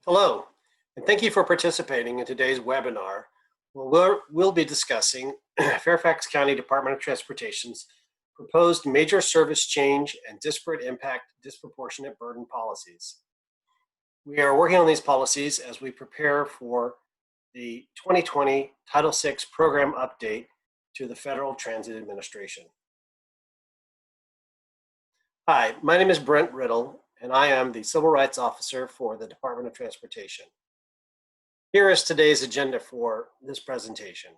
Hello, and thank you for participating in today's webinar. We'll be discussing Fairfax County Department of Transportation's proposed major service change and disparate impact disproportionate burden policies. We are working on these policies as we prepare for the 2020 Title VI program update to the Federal Transit Administration. Hi, my name is Brent Riddle, and I am the Civil Rights Officer for the Department of Transportation. Here is today's agenda for this presentation.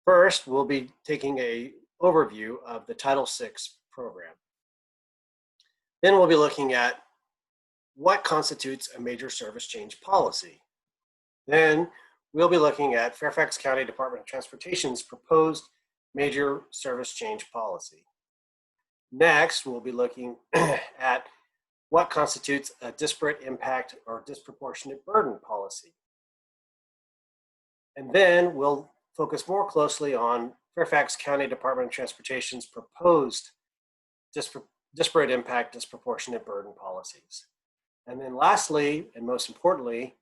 First, we'll be taking an overview of the Title VI program. Then we'll be looking at what constitutes a major service change policy. Then we'll be looking at Fairfax County Department of Transportation's proposed major service change policy. Next, we'll be looking at what constitutes a disparate impact or disproportionate burden policy. And then we'll focus more closely on Fairfax County Department of Transportation's proposed disparate impact disproportionate burden policies. And then lastly, and most importantly,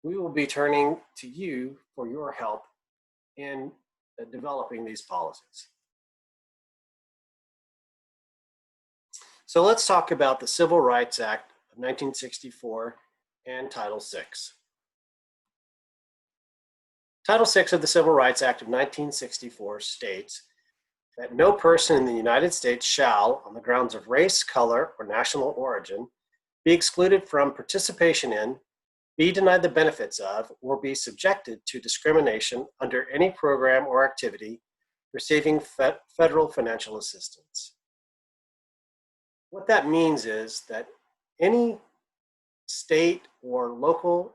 we will be turning to you for your help in developing these policies. So let's talk about the Civil Rights Act of 1964 and Title VI. Title VI of the Civil Rights Act of 1964 states that no person in the United States shall, on the grounds of race, color, or national origin, be excluded from participation in, be denied the benefits of, or be subjected to discrimination under any program or activity receiving federal financial assistance. What that means is that any state or local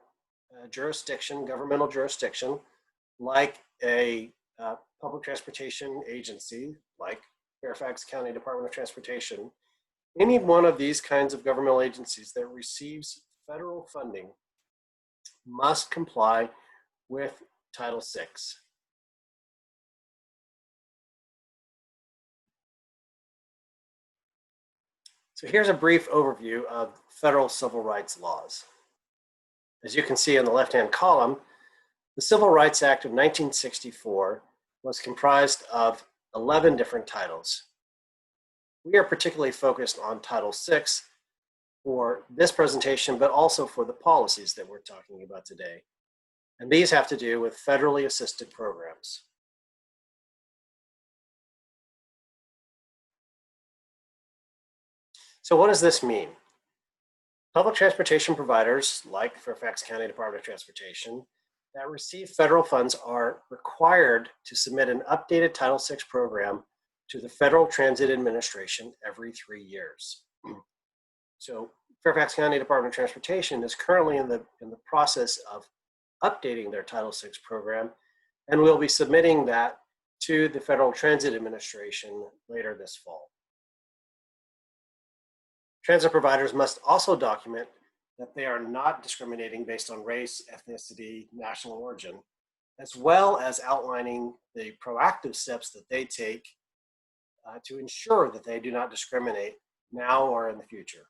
jurisdiction, governmental jurisdiction, like a public transportation agency, like Fairfax County Department of Transportation, any one of these kinds of governmental agencies that receives federal funding must comply with Title VI. So here's a brief overview of federal civil rights laws. As you can see in the left-hand column, the Civil Rights Act of 1964 was comprised of 11 different titles. We are particularly focused on Title VI for this presentation, but also for the policies that we're talking about today. And these have to do with federally assisted programs. So what does this mean? Public transportation providers, like Fairfax County Department of Transportation, that receive federal funds are required to submit an updated Title VI program to the Federal Transit Administration every 3 years. So Fairfax County Department of Transportation is currently in the process of updating their Title VI program, and we'll be submitting that to the Federal Transit Administration later this fall. Transit providers must also document that they are not discriminating based on race, ethnicity, national origin, as well as outlining the proactive steps that they take to ensure that they do not discriminate now or in the future.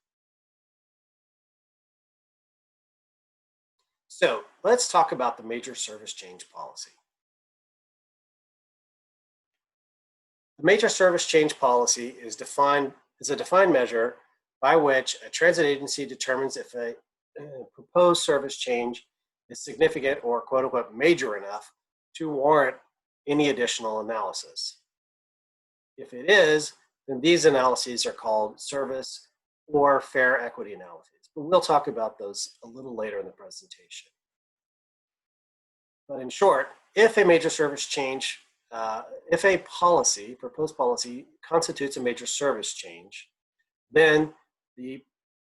So let's talk about the major service change policy. The major service change policy is a defined measure by which a transit agency determines if a proposed service change is significant or quote unquote major enough to warrant any additional analysis. If it is, then these analyses are called service or fair equity analyses, but we'll talk about those a little later in the presentation. But in short, if a major service change, if a proposed policy constitutes a major service change, then the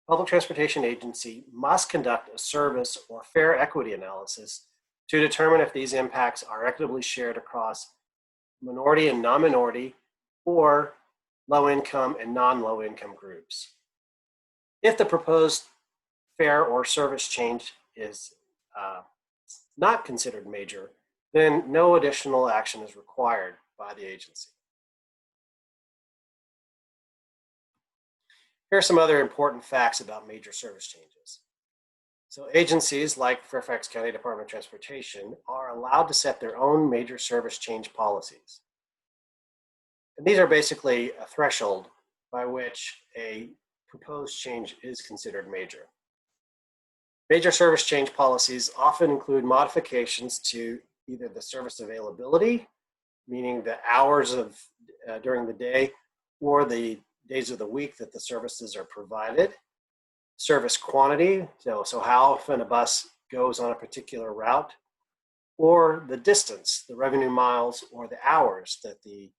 Public Transportation Agency must conduct a service or fair equity analysis to determine if these impacts are equitably shared across minority and non-minority or low-income and non-low-income groups. If the proposed fair or service change is not considered major, then no additional action is required by the agency. Here are some other important facts about major service changes. So agencies like Fairfax County Department of Transportation are allowed to set their own major service change policies. And these are basically a threshold by which a proposed change is considered major. Major service change policies often include modifications to either the service availability, meaning the hours of during the day or the days of the week that the services are provided, service quantity, so how often a bus goes on a particular route, or the distance, the revenue miles, or the hours that the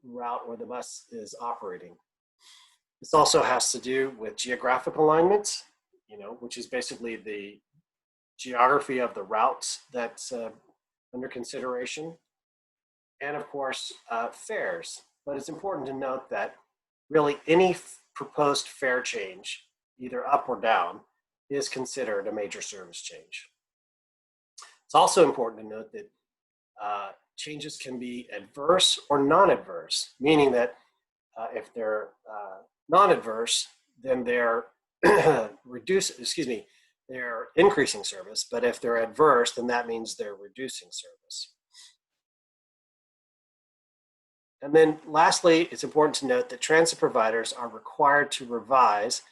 route or the bus is operating. This also has to do with geographic alignment, which is basically the geography of the routes that's under consideration, and of course, fares. But it's important to note that really any proposed fare change, either up or down, is considered a major service change. It's also important to note that changes can be adverse or non-adverse, meaning that if they're non-adverse, then they're they're increasing service, but if they're adverse, then that means they're reducing service. And then lastly, it's important to note that transit providers are required to revise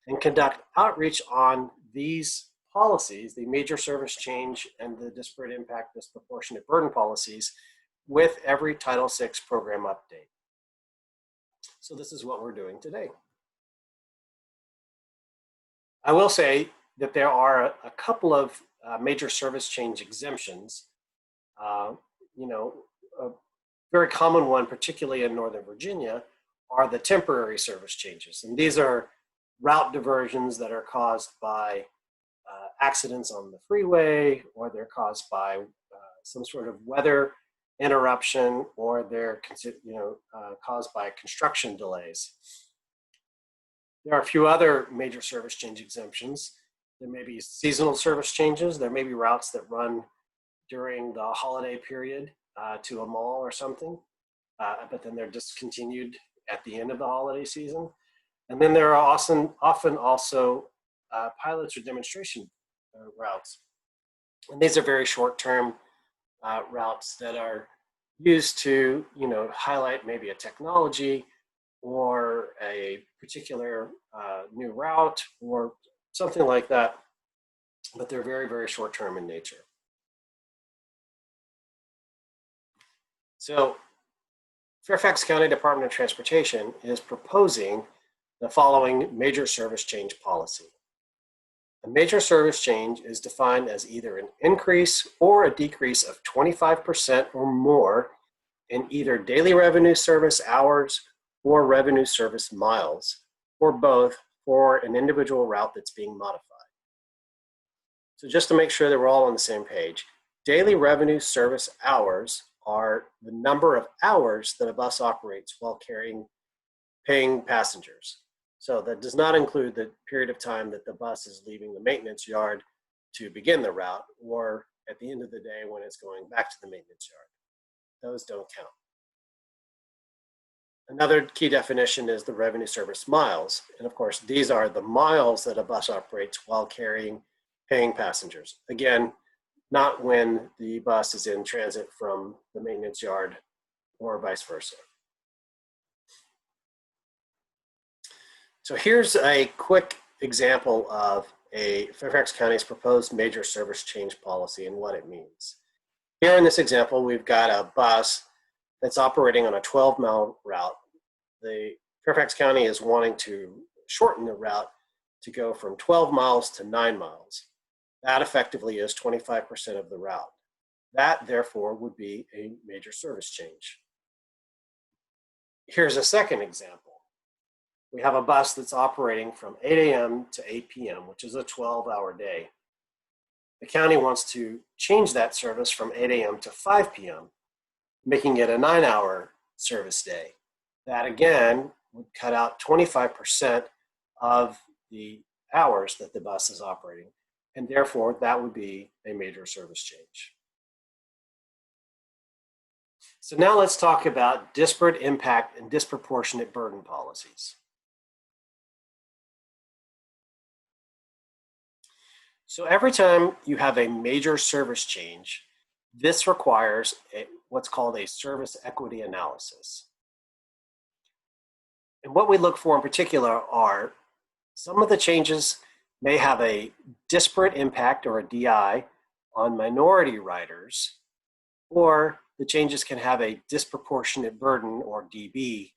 and conduct outreach on these policies, the major service change and the disparate impact, disproportionate burden policies, with every Title VI program update. So this is what we're doing today. I will say that there are a couple of major service change exemptions. A very common one, particularly in Northern Virginia, are the temporary service changes. And these are route diversions that are caused by accidents on the freeway, or they're caused by some sort of weather interruption, or they're caused by construction delays. There are a few other major service change exemptions. There may be seasonal service changes. There may be routes that run during the holiday period to a mall or something, but then they're discontinued at the end of the holiday season. And then there are often also pilots or demonstration routes. And these are very short-term routes that are used to, highlight maybe a technology or a particular new route or something like that, but they're very, very short-term in nature. So Fairfax County Department of Transportation is proposing the following major service change policy. A major service change is defined as either an increase or a decrease of 25% or more in either daily revenue service hours or revenue service miles, or both, for an individual route that's being modified. So just to make sure that we're all on the same page, daily revenue service hours are the number of hours that a bus operates while paying passengers. So that does not include the period of time that the bus is leaving the maintenance yard to begin the route, or at the end of the day when it's going back to the maintenance yard. Those don't count. Another key definition is the revenue service miles. And of course, these are the miles that a bus operates while paying passengers. Again, not when the bus is in transit from the maintenance yard or vice versa. So here's a quick example of a Fairfax County's proposed major service change policy and what it means. Here in this example, we've got a bus that's operating on a 12-mile route. The Fairfax County is wanting to shorten the route to go from 12 miles to 9 miles. That effectively is 25% of the route. That, therefore, would be a major service change. Here's a second example. We have a bus that's operating from 8 a.m. to 8 p.m., which is a 12-hour day. The county wants to change that service from 8 a.m. to 5 p.m., making it a 9-hour service day. That, again, would cut out 25% of the hours that the bus is operating, and therefore that would be a major service change. So now let's talk about disparate impact and disproportionate burden policies. So every time you have a major service change, this requires what's called a service equity analysis. And what we look for in particular are some of the changes may have a disparate impact, or a DI, on minority riders, or the changes can have a disproportionate burden, or DB,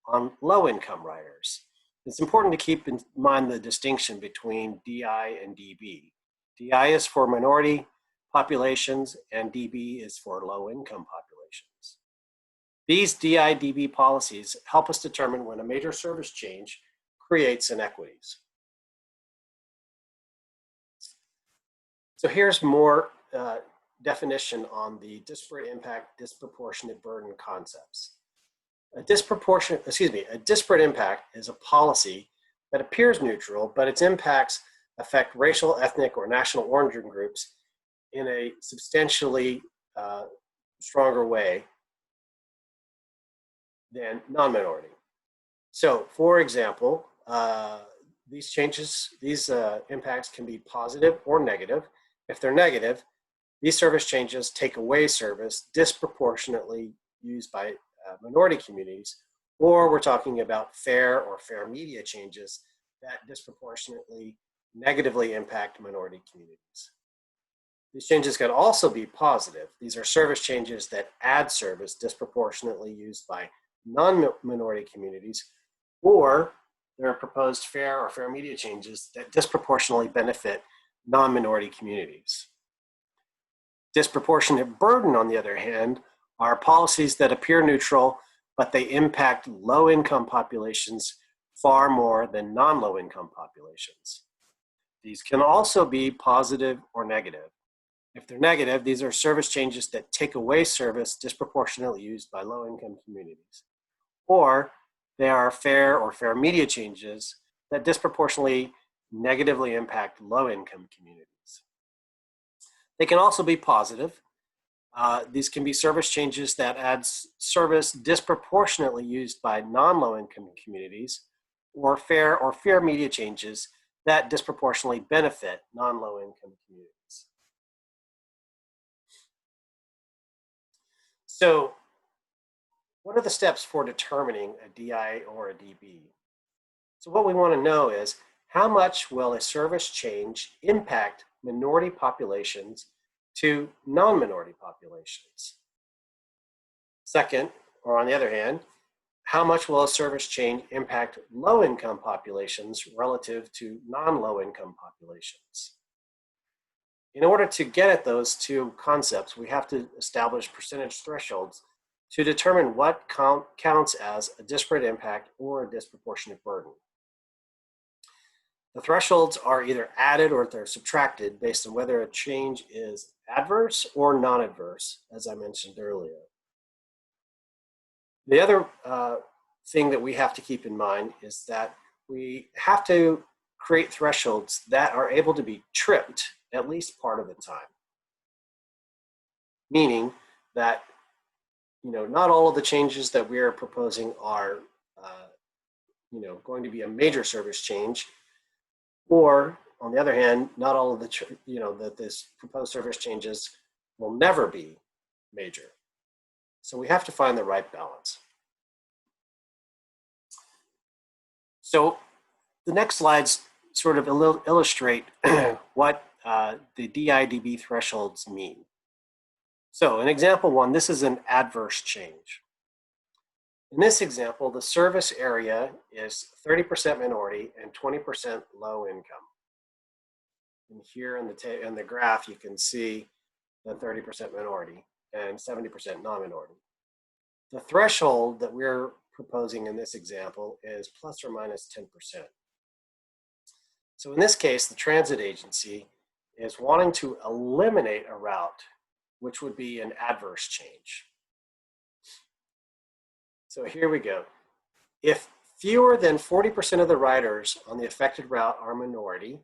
on low-income riders. It's important to keep in mind the distinction between DI and DB. DI is for minority populations and DB is for low-income populations. These DI-DB policies help us determine when a major service change creates inequities. So here's more definition on the disparate impact, disproportionate burden concepts. A disparate impact is a policy that appears neutral, but its impacts affect racial, ethnic, or national origin groups in a substantially stronger way than non-minority. So, for example, these impacts can be positive or negative. If they're negative, these service changes take away service disproportionately used by minority communities, or we're talking about fair or fair media changes that disproportionately negatively impact minority communities. These changes can also be positive. These are service changes that add service disproportionately used by non-minority communities, or there are proposed fair or fair media changes that disproportionately benefit non-minority communities. Disproportionate burden, on the other hand, are policies that appear neutral, but they impact low-income populations far more than non-low-income populations. These can also be positive or negative. If they're negative, these are service changes that take away service disproportionately used by low-income communities. Or they are fair or fair media changes that disproportionately negatively impact low-income communities. They can also be positive. These can be service changes that add service disproportionately used by non-low-income communities, or fair media changes that disproportionately benefit non-low-income communities. So, what are the steps for determining a DI or a DB? So what we want to know is, how much will a service change impact minority populations to non-minority populations? Second, or on the other hand, how much will a service change impact low-income populations relative to non-low-income populations? In order to get at those two concepts, we have to establish percentage thresholds to determine what counts as a disparate impact or a disproportionate burden. The thresholds are either added or they're subtracted based on whether a change is adverse or non-adverse, as I mentioned earlier. The other thing that we have to keep in mind is that we have to create thresholds that are able to be tripped at least part of the time. Meaning that not all of the changes that we are proposing are going to be a major service change, or on the other hand, not all of that this proposed service changes will never be major. So we have to find the right balance. So the next slides sort of illustrate what the DI/DB thresholds mean. So in example one, this is an adverse change. In this example, the service area is 30% minority and 20% low income. And here in the graph, you can see the 30% minority and 70% non-minority. The threshold that we're proposing in this example is plus or minus 10%. So in this case, the transit agency is wanting to eliminate a route, which would be an adverse change. So here we go. If fewer than 40% of the riders on the affected route are minority,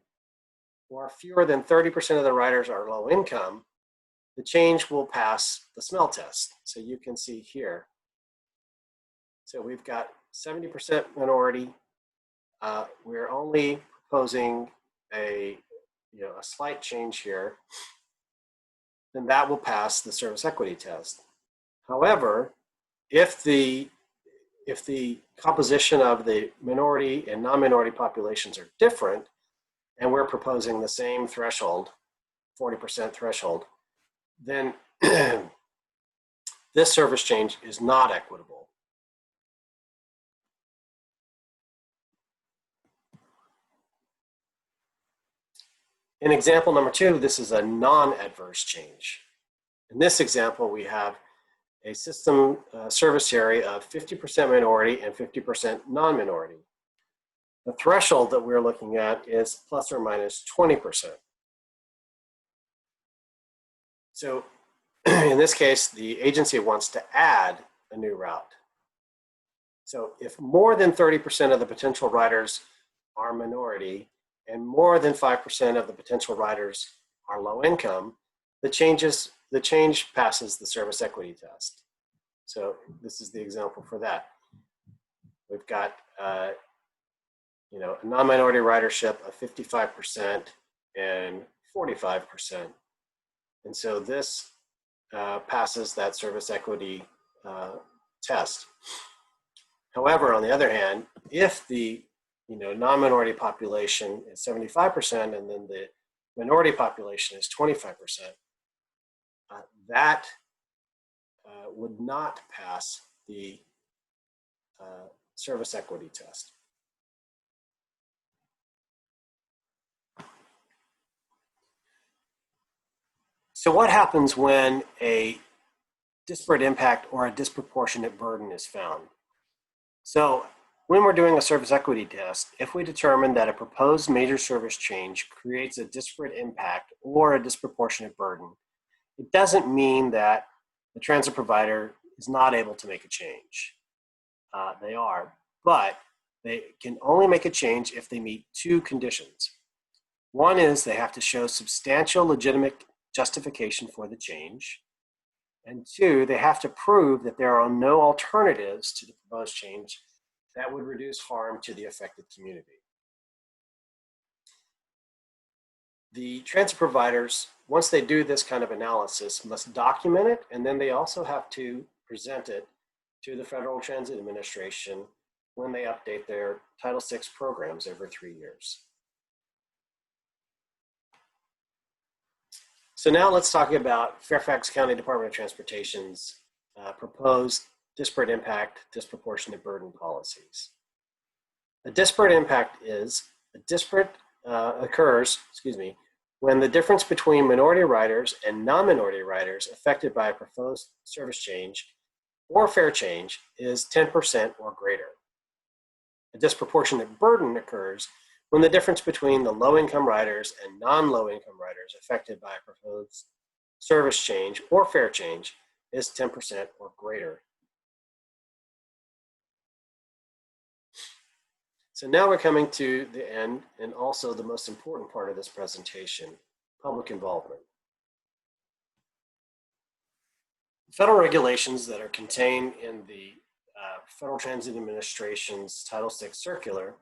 or fewer than 30% of the riders are low income, the change will pass the smell test. So you can see here. So we've got 70% minority. We're only proposing a a slight change here, then that will pass the service equity test. However, if the composition of the minority and non-minority populations are different, and we're proposing the same threshold, 40% threshold, then this service change is not equitable. In example number 2, this is a non-adverse change. In this example, we have a system service area of 50% minority and 50% non-minority. The threshold that we're looking at is plus or minus 20%. So in this case, the agency wants to add a new route. So if more than 30% of the potential riders are minority and more than 5% of the potential riders are low income, the change passes the service equity test. So this is the example for that. We've got a non-minority ridership of 55% and 45%. And so this passes that service equity test. However, on the other hand, if the non-minority population is 75% and then the minority population is 25%, that would not pass the service equity test. So what happens when a disparate impact or a disproportionate burden is found? So when we're doing a service equity test, if we determine that a proposed major service change creates a disparate impact or a disproportionate burden, it doesn't mean that the transit provider is not able to make a change. They are, but they can only make a change if they meet 2 conditions. One is they have to show substantial legitimate justification for the change. And 2, they have to prove that there are no alternatives to the proposed change that would reduce harm to the affected community. The transit providers, once they do this kind of analysis, must document it, and then they also have to present it to the Federal Transit Administration when they update their Title VI programs every 3 years. So now let's talk about Fairfax County Department of Transportation's proposed disparate impact, disproportionate burden policies. A disparate impact occurs when the difference between minority riders and non-minority riders affected by a proposed service change or fare change is 10% or greater. A disproportionate burden occurs when the difference between the low-income riders and non-low-income riders affected by a proposed service change or fare change is 10% or greater. So now we're coming to the end and also the most important part of this presentation, public involvement. Federal regulations that are contained in the Federal Transit Administration's Title VI circular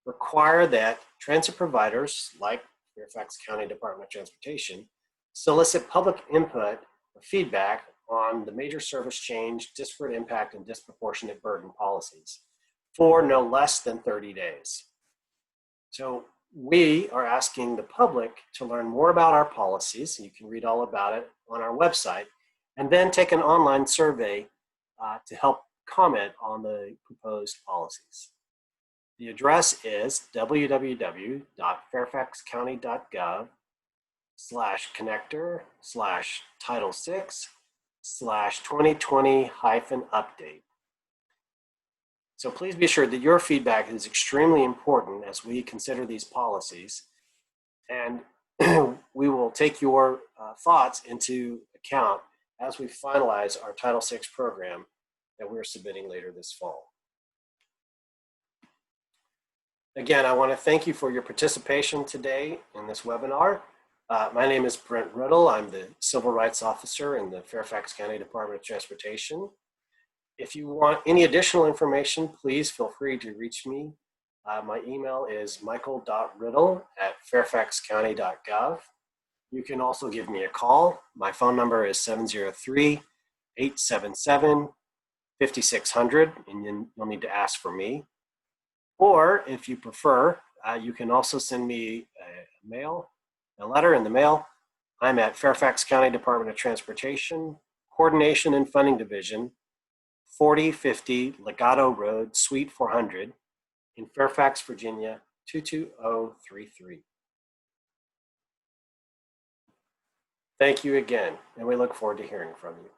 require that transit providers, like Fairfax County Department of Transportation, solicit public input or feedback on the major service change, disparate impact, and disproportionate burden policies for no less than 30 days. So we are asking the public to learn more about our policies. You can read all about it on our website, and then take an online survey to help comment on the proposed policies. The address is www.fairfaxcounty.gov/connector/Title VI/2020-update. So please be sure that your feedback is extremely important as we consider these policies, and we will take your thoughts into account as we finalize our Title VI program that we're submitting later this fall. Again, I want to thank you for your participation today in this webinar. My name is Brent Riddle. I'm the Civil Rights Officer in the Fairfax County Department of Transportation. If you want any additional information, please feel free to reach me My email is michael.riddle@fairfaxcounty.gov. You can also give me a call. My phone number is 703-877-5600, and you'll need to ask for me. Or if you prefer, you can also send me a letter in the mail. I'm at Fairfax County Department of Transportation, Coordination and Funding Division, 4050 Legato Road, Suite 400 in Fairfax, Virginia, 22033. Thank you again, and we look forward to hearing from you.